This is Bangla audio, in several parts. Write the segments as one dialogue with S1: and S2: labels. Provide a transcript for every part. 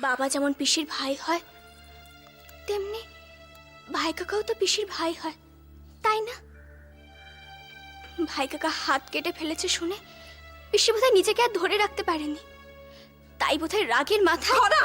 S1: বাবা যেমন পিসির ভাই হয়, তেমনি ভাই কাকাও তো পিসির ভাই হয়, তাই না? ভাই কাকা হাত কেটে ফেলেছে শুনে পিসি বোধহয় নিজেকে আর ধরে রাখতে পারেনি, তাই বোধহয় রাগের মাথা।
S2: খনা,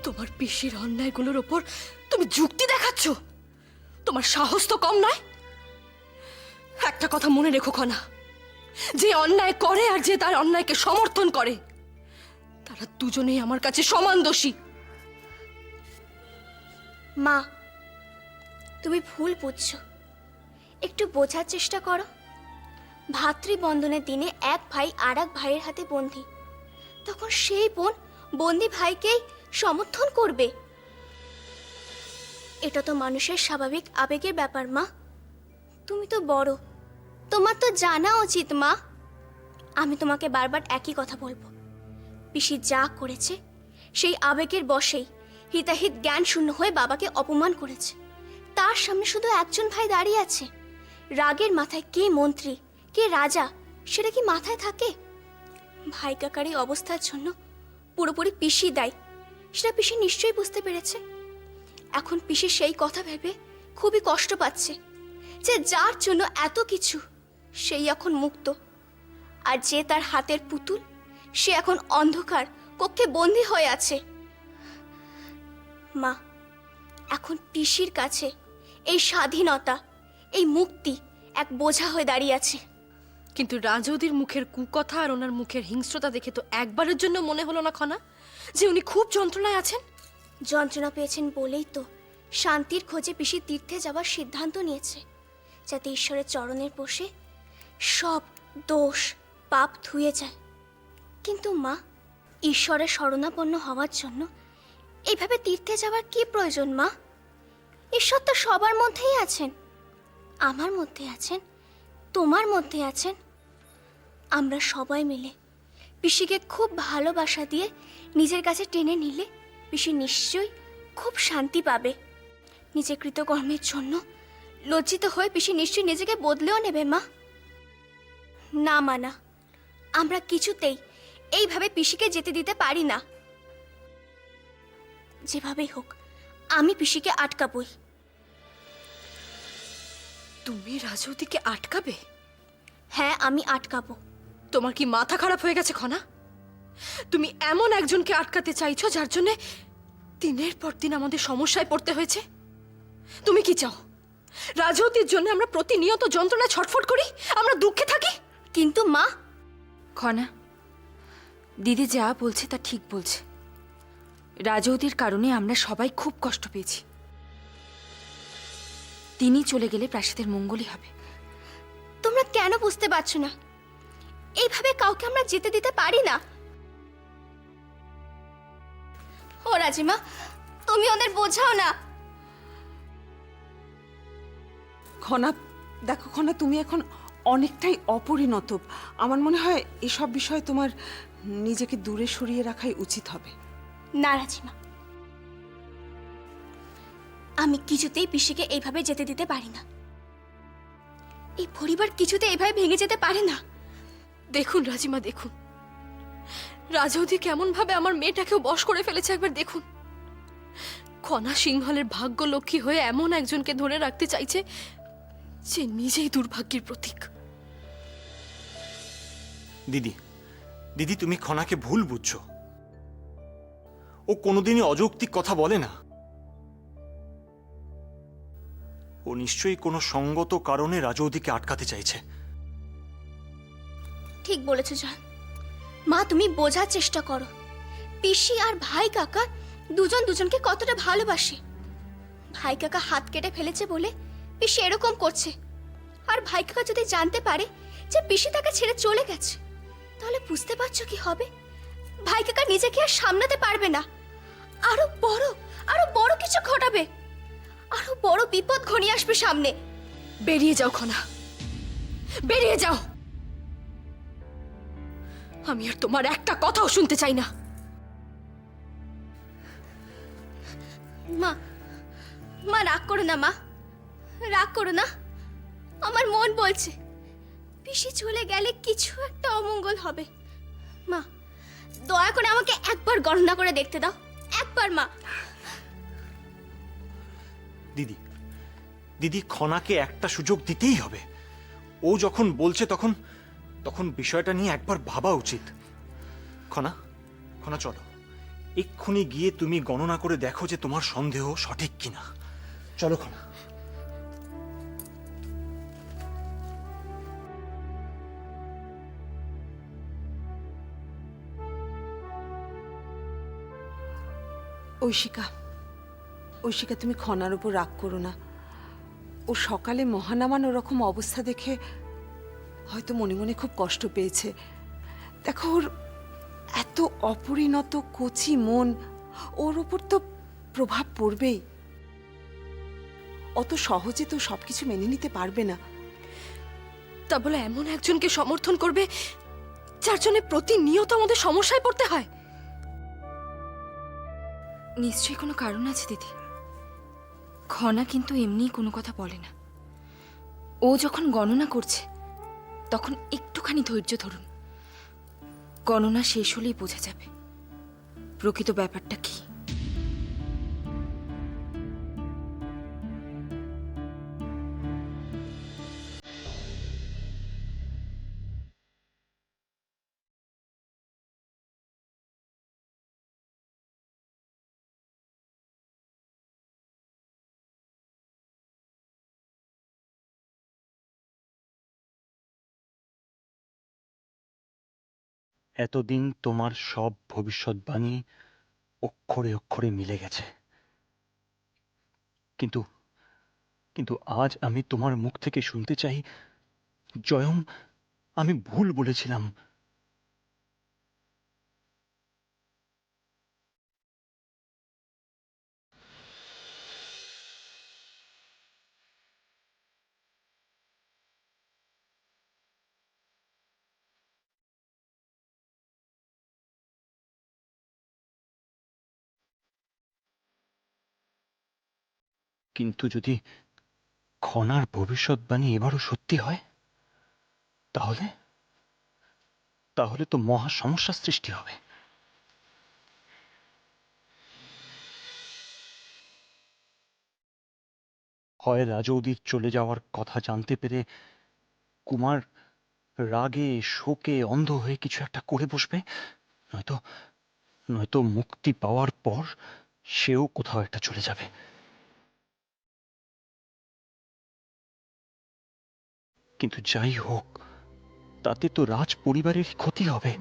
S2: তোমার পিসির অন্যায়গুলোর ওপর তুমি যুক্তি দেখাচ্ছ? তোমার সাহস তো কম নয়। একটা কথা মনে রেখো খনা, যে অন্যায় করে আর যে তার অন্যায়কে সমর্থন করে, তারা দুজনেই আমার কাছে সমান দোষী।
S1: মা, তুমি ভুল বুঝছো, একটু বোঝার চেষ্টা করো। ভাতৃবন্ধনের দিনে এক ভাই আর এক ভাইয়ের হাতে বন্দী, তখন সেই বোন বন্দী ভাইকেই সমর্থন করবে। এটা তো মানুষের স্বাভাবিক আবেগের ব্যাপার মা। তুমি তো বড়, তোমার তো জানা উচিত মা। আমি তোমাকে বারবার একই কথা বলবো, পিসি যা করেছে সেই আবেগের বশেই হিতাহিত জ্ঞান শূন্য হয়ে বাবাকে অপমান করেছে। তার সামনে শুধু একজন ভাই দাঁড়িয়ে আছে, রাগের মাথায় কে মন্ত্রী কে রাজা সেটা কি মাথায় থাকে? ভাই কাকার এই অবস্থার জন্য পুরোপুরি পিসি দায়ী, সেটা পিসি নিশ্চয়ই বুঝতে পেরেছে। এখন পিসি সেই কথা ভেবে খুবই কষ্ট পাচ্ছে যে যার জন্য এত কিছু সেই এখন মুক্ত, আর যে তার হাতের পুতুল সে এখন অন্ধকার কক্ষে বন্দী হয়ে আছে। মা, এখন পিসির কাছে এই স্বাধীনতা, এই মুক্তি এক বোঝা হয়ে দাঁড়িয়ে আছে।
S2: কিন্তু রাজৌদির মুখের কুকথা আর ওনার মুখের হিংস্রতা দেখে তো একবারের জন্য মনে হলো না খনা যে উনি খুব যন্ত্রণায় আছেন?
S1: যন্ত্রণা পেয়েছেন বলেই তো শান্তির খোঁজে পিসি তীর্থে যাওয়ার সিদ্ধান্ত নিয়েছে, যাতে ঈশ্বরের চরণের বসে সব দোষ পাপ ধুয়ে যায়। কিন্তু মা, ঈশ্বরের শরণাপন্ন হওয়ার জন্য এইভাবে তীর্থে যাওয়ার কি প্রয়োজন মা? ঈশ্বর তো সবার মধ্যেই আছেন, আমার মধ্যে আছেন, তোমার মধ্যে আছেন। আমরা সবাই মিলে পিসিকে খুব ভালোবাসা দিয়ে নিজের কাছে টেনে নিলে পিসি নিশ্চয়ই খুব শান্তি পাবে। নিজের কৃতকর্মের জন্য লজ্জিত হয়ে পিসি নিশ্চয়ই নিজেকে বদলেও নেবে মা। না মানা, আমরা কিছুতেই এইভাবে পিসিকে যেতে দিতে পারি না। যেভাবেই হোক আমি পিসিকে আটকাবই।
S2: তুমি রাজৌদিকে আটকাবে?
S1: হ্যাঁ, আমি আটকাবো।
S2: তোমার কি মাথা খারাপ হয়ে গেছে খনা? তুমি এমন একজনকে আটকাতে চাইছো যার জন্য দিনের পর দিন আমাদের সমস্যায় পড়তে হয়েছে। তুমি কি চাও রাজৌদির জন্য আমরা প্রতিনিয়ত যন্ত্রণায় ছটফট করি, আমরা দুঃখে থাকি?
S1: কিন্তু মা,
S3: খনা, দিদি যা বলছে তা ঠিক বলছে। রাজৌদির কারণে আমরা সবাই খুব কষ্ট পেয়েছি। তিনি চলে গেলে প্রাসাদের মঙ্গলই হবে।
S1: তোমরা কেন বুঝতে পারছো না? এইভাবে কাউকে আমরা যেতে দিতে পারি না। ও রাজিমা, তুমি ওদের বোঝাও না।
S4: খনা, দেখো খনা, তুমি এখন অনেকটাই অপরিণত। আমার মনে হয় এসব বিষয়ে তোমার নিজেকে দূরে সরিয়ে রাখাই উচিত হবে।
S1: না রাজিমা, আমি কিছুতেই পিসিকে এইভাবে যেতে দিতে পারি না। এই পরিবার কিছুতে এইভাবে ভেঙে যেতে পারে না।
S2: দেখুন রাজিমা, দেখুন রাজৌদি কেমন ভাবে আমার মেয়েটাকেও বশ করে ফেলেছে। একবার দেখুন, খনা সিংহলের ভাগ্য লক্ষ্মী হয়ে এমন একজনকে ধরে রাখতে চাইছে যে নিজেই দুর্ভাগ্যের প্রতীক।
S5: দিদি, দিদি তুমি খনাকে ভুল বুঝছো। ও কোনোদিনই অযৌক্তিক কথা বলে না। ও নিশ্চয়ই কোনো সঙ্গত কারণে রাজৌদিকে আটকাতে চাইছে।
S1: ঠিক বলেছো জান। মা, তুমি বোঝার চেষ্টা করো, পিসি আর ভাই কাকা দুজন দুজনকে কতটা ভালোবাসে। ভাই কাকা হাত কেটে ফেলেছে বলে পিসি এরকম করছে, আর ভাই কাকা যদি জানতে পারে যে পিসি তাকে ছেড়ে চলে গেছে, তাহলে বুঝতে পারছো কি হবে? ভাই কাকা নিজেকে আর সামলাতে পারবে না, আরো বড় কিছু ঘটাবে, আরো বড় বিপদ ঘনিয়ে আসবে সামনে।
S2: বেরিয়ে যাও খনা, বেরিয়ে যাও। আমি আর তোমার একটা কথাও শুনতে চাই না।
S1: মা, মা রাগ করো না, মা রাগ করো না। আমার মন বলছে পিসি চলে গেলে কিছু একটা অমঙ্গল হবে। মা, দয়া করে আমাকে একবার গণনা করে দেখতে দাও, একবার মা।
S5: দিদি, দিদি খনাকে একটা সুযোগ দিতেই হবে। ও যখন বলছে তখন তখন বিষয়টা নিয়ে একবার ভাবা উচিত। খনা, খনা চলো, এক্ষুনি গিয়ে তুমি গণনা করে দেখো যে তোমার সন্দেহ সঠিক কিনা। চলো খনা।
S4: ঐশিকা, ঐশিকা, তুমি খনার উপর রাগ করো না। ও সকালে মহানামান ওরকম অবস্থা দেখে হয়তো মনে মনে খুব কষ্ট পেয়েছে। দেখো, ওর এত অপরিণত কচি মন, ওর ওপর তো প্রভাব পড়বেই। অত সহজে তো সবকিছু মেনে নিতে পারবে না।
S2: তা বলে এমন একজনকে সমর্থন করবে যার জন্য প্রতিনিয়ত আমাদের সমস্যায় পড়তে হয়?
S3: নিশ্চয়ই কোনো কারণ আছে দিদি। খনা কিন্তু এমনি কোনো কথা বলে না। ও যখন গণনা করছে তখন একটুখানি ধৈর্য ধরুন। গণনা শেষ হলেই বোঝা যাবে প্রকৃত ব্যাপারটা কি।
S5: এতদিন তোমার সব ভবিষ্যৎবাণী অক্ষরে অক্ষরে মিলে গেছে, কিন্তু কিন্তু আজ আমি তোমার মুখ থেকে শুনতে চাই, জয়ম, আমি ভুল বলেছিলাম। কিন্তু যদি খনার ভবিষ্যৎবাণী এবারও সত্যি হয়, তাহলে তাহলে তো মহা সমস্যার সৃষ্টি হবে। হয় রাজৌদির চলে যাওয়ার কথা জানতে পেরে কুমার রাগে শোকে অন্ধ হয়ে কিছু একটা করে বসবে, নয়তো নয়তো মুক্তি পাওয়ার পর সেও কোথাও একটা চলে যাবে। কিন্তু যাই হোক, তাতে তো রাজ পরিবারের ক্ষতি হবে।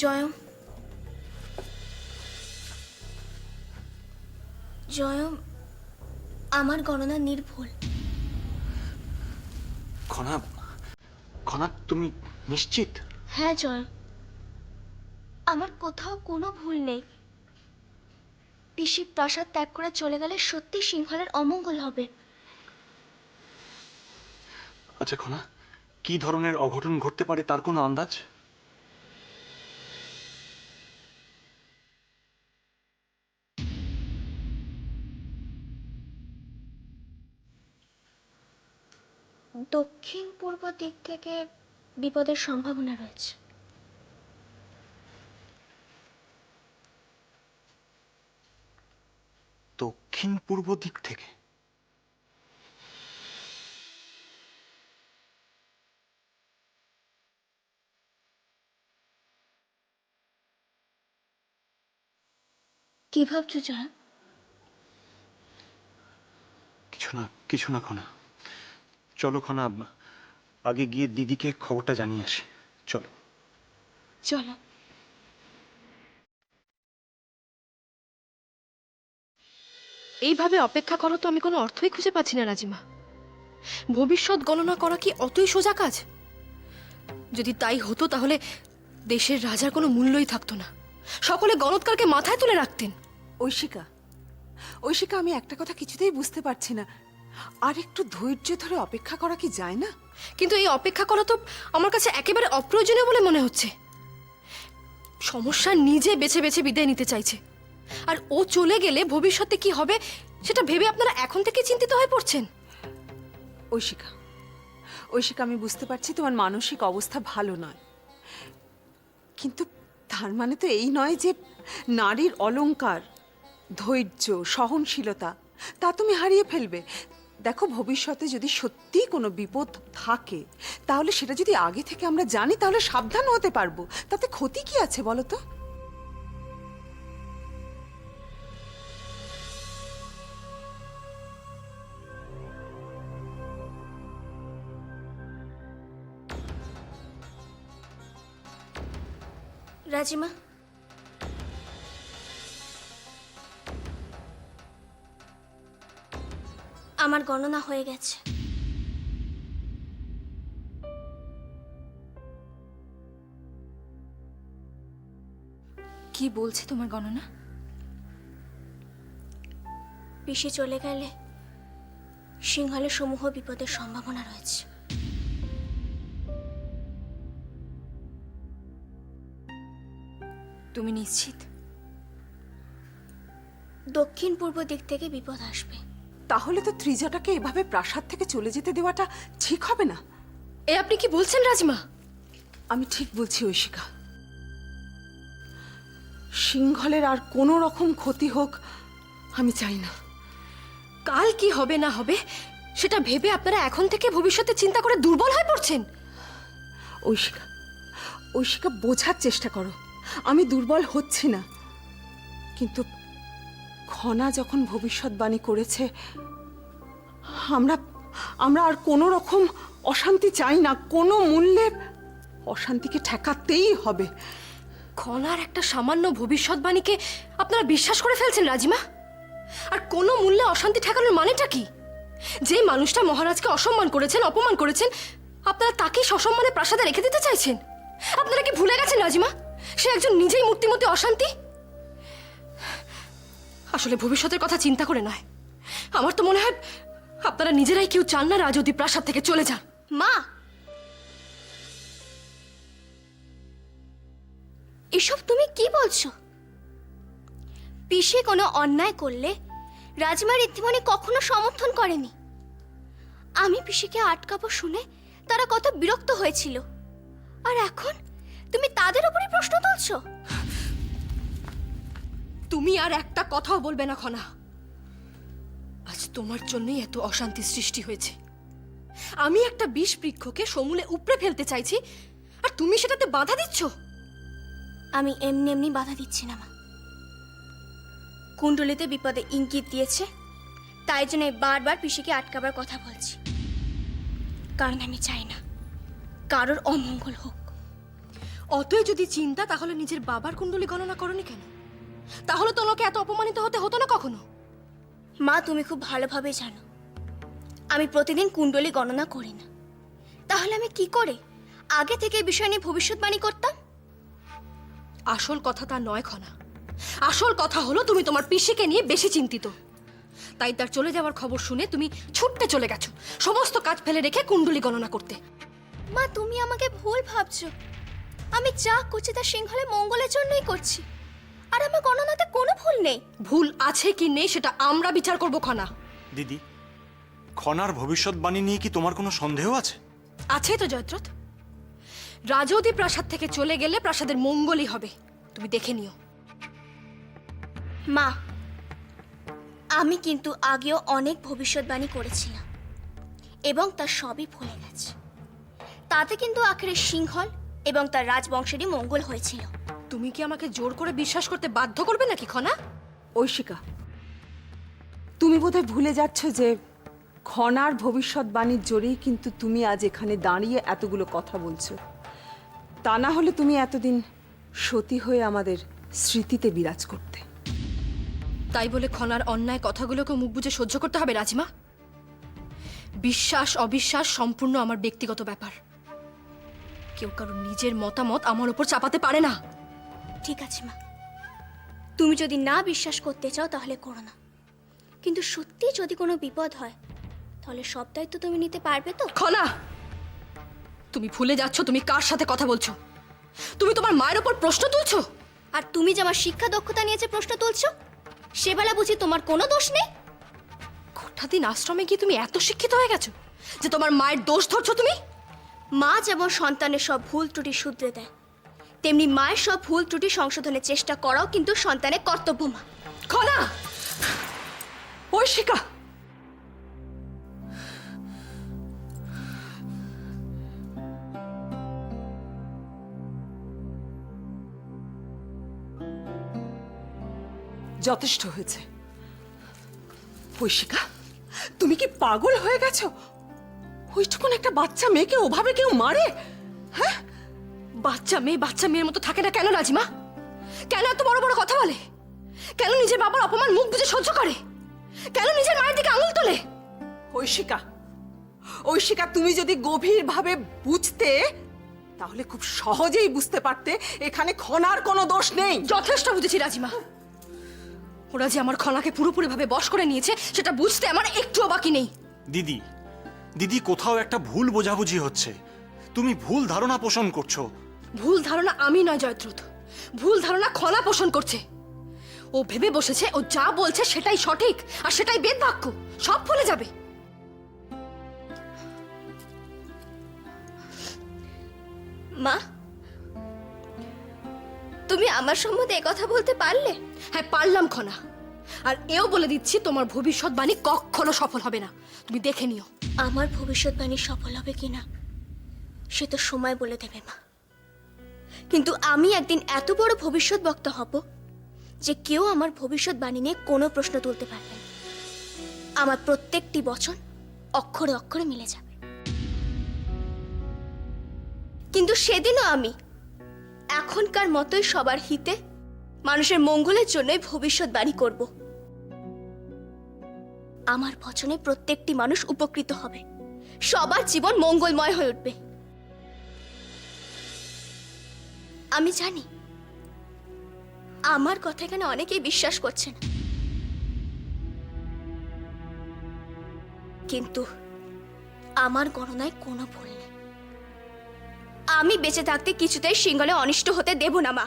S1: জয়ম, জয়, আমার গণনা নির্ভুল।
S5: খনা, খনা তুমি নিশ্চিত?
S1: হ্যাঁ জয়, আমার কোথাও কোনো ভুল নেই। পিসি প্রাসাদ ত্যাগ করে চলে গেলে সত্যি সিংহলের অমঙ্গল হবে।
S5: আচ্ছা খনা, কি ধরনের অঘটন ঘটতে পারে তার কোনো আন্দাজ?
S1: দক্ষিণ পূর্ব দিক থেকে বিপদের সম্ভাবনা রয়েছে।
S5: দক্ষিণ পূর্ব দিক থেকে?
S1: কি ভাবছো জয়?
S5: কিছু না খনা। চলো খনা, আগে গিয়ে দিদিকে খবরটা জানিয়ে আসি। চলো।
S1: চলো।
S2: এইভাবে অপেক্ষা করো তো আমি কোনো অর্থই খুঁজে পাচ্ছি না রাজিমা। ভবিষ্যৎ গণনা করা কি অতই সোজা কাজ? যদি তাই হতো তাহলে দেশের রাজার কোনো মূল্যই থাকতো না। সকলে গণৎকারকে মাথায় তুলে রাখতেন।
S4: ঐশিকা, ঐশিকা, আমি একটা কথা কিছুতেই বুঝতে পারছি না। আর একটু ধৈর্য ধরে অপেক্ষা করা কি যায় না?
S2: কিন্তু এই অপেক্ষা করা তো আমার কাছে একেবারে অপ্রয়োজনীয় বলে মনে হচ্ছে। সমস্যা নিজে বেছে বেছে বিদায় নিতে চাইছে, আর ও চলে গেলে ভবিষ্যতে কি হবে সেটা ভেবে আপনারা এখন থেকে চিন্তিত হয়ে পড়ছেন।
S4: ঐশিকা, ঐশিকা, আমি বুঝতে পারছি তোমার মানসিক অবস্থা ভালো নয়, কিন্তু তার মানে তো এই নয় যে নারীর অলংকার, ধৈর্য, সহনশীলতা তা তুমি হারিয়ে ফেলবে। দেখো, ভবিষ্যতে যদি সত্যি কোনো বিপদ থাকে তাহলে সেটা যদি আগে থেকে আমরা জানি তাহলে সাবধান হতে পারবো। তাতে ক্ষতি কি আছে বলো তো?
S1: রাজিমা, আমার গণনা হয়ে গেছে।
S3: কি বলছে তোমার গণনা?
S1: পিসি চলে গেলে সিংহলে সমূহ বিপদের সম্ভাবনা রয়েছে।
S3: তুমি নিশ্চিত?
S1: দক্ষিণ পূর্ব দিক থেকে বিপদ আসবে।
S4: তাহলে তো ত্রিজাটাকে এভাবে প্রাসাদ থেকে চলে যেতে দেওয়াটা ঠিক হবে না।
S2: এ আপনি কি বলছেন রাজিমা?
S4: আমি ঠিক বলছি ঐশিকা। সিংহলের আর কোনো রকম ক্ষতি হোক আমি চাই না।
S2: কাল কি হবে না হবে সেটা ভেবে আপনারা এখন থেকে ভবিষ্যতে চিন্তা করে দুর্বল হয়ে পড়ছেন।
S4: ঐশিকা, ঐশিকা, বোঝার চেষ্টা করো, আমি দুর্বল হচ্ছি না, কিন্তু খনা যখন ভবিষ্যৎবাণী করেছে, আমরা আমরা আর কোনো রকম অশান্তি চাই না। কোনো মূল্যে অশান্তিকে ঠেকাতেই হবে।
S2: খনার একটা সামান্য ভবিষ্যৎবাণীকে আপনারা বিশ্বাস করে ফেলছেন রাজিমা? আর কোনো মূল্যে অশান্তি ঠেকানোর মানেটা কি? যে মানুষটা মহারাজকে অসম্মান করেছেন, অপমান করেছেন, আপনারা তাকেই সসম্মানে প্রাসাদে রেখে দিতে চাইছেন? আপনারা কি ভুলে গেছেন রাজিমা সে একজন নিজেই মূর্তিমতী অশান্তি? আসলে ভবিষ্যতের কথা চিন্তা করে নয়, আমার তো মনে হয় আপনারা নিজেরাই কেউ চান না রাজৌদি প্রাসাদ থেকে চলে যান।
S1: মা, এসব তুমি কি বলছো? পিসি কোনো অন্যায় করলে রাজমার ঋদ্ধিমণি কখনো সমর্থন করেনি। আমি পিসিকে আটকাবো শুনে তারা কত বিরক্ত হয়েছিল, আর এখন তুমি তাদের উপরই প্রশ্ন তুলছো।
S2: তুমি আর একটা কথাও বলবে না খনা। আজ তোমার জন্যই এত অশান্তি সৃষ্টি হয়েছে। আমি একটা বিষ বৃক্ষকে সমূলে উপড়ে ফেলতে চাইছি, আর তুমি সেটাতে বাধা দিচ্ছ।
S1: আমি এমনি এমনি বাধা দিচ্ছি না মা। কুণ্ডলিতে বিপদে ইঙ্গিত দিয়েছে, তাই জন্য বারবার পিসিকে আটকাবার কথা বলছি, কারণ আমি চাই না কারোর অমঙ্গল হোক।
S2: অতই যদি চিন্তা, তাহলে নিজের বাবার কুণ্ডলী গণনা করনি কেন? তাহলে তো লোকে এত অপমানিত হতে হতো না কখনো।
S1: মা, তুমি খুব ভালোভাবে জানো আমি প্রতিদিন কুণ্ডলী গণনা করি না। তাহলে আমি কি করে আগে থেকে এই বিষয় নিয়ে ভবিষ্যৎবাণী করতাম?
S2: আসল কথা তা নয় খনা, আসল কথা হলো তুমি তোমার পিসিকে নিয়ে বেশি চিন্তিত। তাই তার চলে যাওয়ার খবর শুনে তুমি ছুটতে চলে গেছো সমস্ত কাজ ফেলে রেখে কুণ্ডলী গণনা করতে।
S1: মা, তুমি আমাকে ভুল ভাবছো। আমি যা করছি তা সিংহলের মঙ্গলের জন্যই করছি, আর আমার গণনাতে কোনো ভুল নেই।
S2: ভুল আছে কি নেই সেটা আমরা বিচার করব খনা।
S5: দিদি, খনার ভবিষ্যৎবাণী নিয়ে কি তোমার কোনো সন্দেহ আছে?
S2: আছে তো জয়দ্রথ। রাজৌদি প্রাসাদ থেকে চলে গেলে প্রাসাদের মঙ্গলই হবে, তুমি দেখে নিও।
S1: মা, আমি কিন্তু আগেও অনেক ভবিষ্যৎবাণী করেছিলাম এবং তার সবই ভুলে গেছে। তাতে কিন্তু আখেরে সিংহল এবং তার রাজবংশেরই মঙ্গল হয়েছিল।
S2: তুমি কি আমাকে জোর করে বিশ্বাস করতে বাধ্য করবে নাকি খনা?
S4: ঐশিকা, তুমি বোধহয় ভুলে যাচ্ছ যে খনার ভবিষ্যৎবাণীর জোরেই কিন্তু তুমি আজ এখানে দাঁড়িয়ে এতগুলো কথা বলছো। তা না হলে তুমি এতদিন সতী হয়ে আমাদের স্মৃতিতে বিরাজ করতে।
S2: তাই বলে খনার অন্যায় কথাগুলোকে মুখ বুজে সহ্য করতে হবে রাজিমা? বিশ্বাস অবিশ্বাস সম্পূর্ণ আমার ব্যক্তিগত ব্যাপার। কেউ কারো নিজের মতামত আমার উপর চাপাতে পারে না।
S1: ঠিক আছে মা, তুমি যদি না বিশ্বাস করতে চাও তাহলে করো না, কিন্তু সত্যি যদি কোনো বিপদ হয় তাহলে সব দায়িত্ব তুমি নিতে পারবে তো?
S2: খনা, তুমি ভুলে যাচ্ছ তুমি কার সাথে কথা বলছো। তুমি তোমার মায়ের উপর প্রশ্ন তুলছো।
S1: আর তুমি যে আমার শিক্ষা দক্ষতা নিয়ে যে প্রশ্ন তুলছো, সেবেলা বুঝি তোমার কোনো দোষ নেই?
S2: গোটা দিন আশ্রমে গিয়ে তুমি এত শিক্ষিত হয়ে গেছো যে তোমার মায়ের দোষ ধরছো তুমি?
S1: মা যেমন সন্তানের সব ভুল ত্রুটি শুধরে দেয়, তেমনি মায়ের সব ভুল ত্রুটি সংশোধনের চেষ্টা করাও কিন্তু সন্তানের কর্তব্য। মা,
S2: খনা,
S4: ঐশিকা, যথেষ্ট হয়েছে। ঐশিকা, তুমি কি পাগল হয়ে গেছো? ওইটুকুন একটা বাচ্চা মেয়েকে ওভাবে কেউ মারে? হ্যাঁ,
S2: বাচ্চা মেয়ের মতো থাকে না কেন রাজিমা? কেন এত বড় বড় কথা বলে? কেন নিজের বাবার অপমান মুখ বুজে সহ্য করে? কেন নিজের মায়ের দিকে আঙুল তোলে?
S4: ঐশিকা, ঐশিকা, তুমি যদি গভীরভাবে বুঝতে তাহলে খুব সহজেই বুঝতে পারতে এখানে খনার কোনো দোষ নেই।
S2: যথেষ্ট বুঝেছি রাজিমা। ওরা যে আমার খনাকে পুরোপুরি ভাবে বশ করে নিয়েছে সেটা বুঝতে আমার একটুও বাকি নেই।
S5: দিদি, দিদি, কোথাও একটা ভুল বোঝাবুঝি হচ্ছে। তুমি ভুল ধারণা পোষণ করছো।
S2: ভুল ধারণা আমি নয় জয়দ্রথ, ভুল ধারণা খনা পোষণ করছে। ও ভেবে বসেছে ও যা বলছে সেটাই সঠিক আর সেটাই বেদবাক্য, সব ভুলে যাবে।
S1: মা, তুমি আমার সম্বন্ধে একথা বলতে পারলে?
S2: হ্যাঁ, পারলাম খনা। আর এও বলে দিচ্ছি তোমার ভবিষ্যৎবাণী কখনো সফল হবে না, তুমি দেখে নিও।
S1: আমার ভবিষ্যৎবাণী সফল হবে কিনা সে তো সময় বলে দেবে মা, কিন্তু আমি একদিন এত বড় ভবিষ্যৎ বক্তা হব যে কেউ আমার ভবিষ্যৎবাণী নিয়ে কোনো প্রশ্ন তুলতে পারবে না। আমার প্রত্যেকটি বচন অক্ষরে অক্ষরে মিলে যাবে। কিন্তু সেদিনও আমি এখনকার মতোই সবার হিতে মানুষের মঙ্গলের জন্যই ভবিষ্যৎবাণী করব। আমার বচনে প্রত্যেকটি মানুষ উপকৃত হবে, সবার জীবন মঙ্গলময় হয়ে উঠবে। আমি জানি আমার কথা এখানে অনেকেই বিশ্বাস করছে না, কিন্তু আমার গণনায় কোনো ভুল নেই। আমি বেঁচে থাকতে কিছুতেই সিংহলে অনিষ্ট হতে দেব না মা।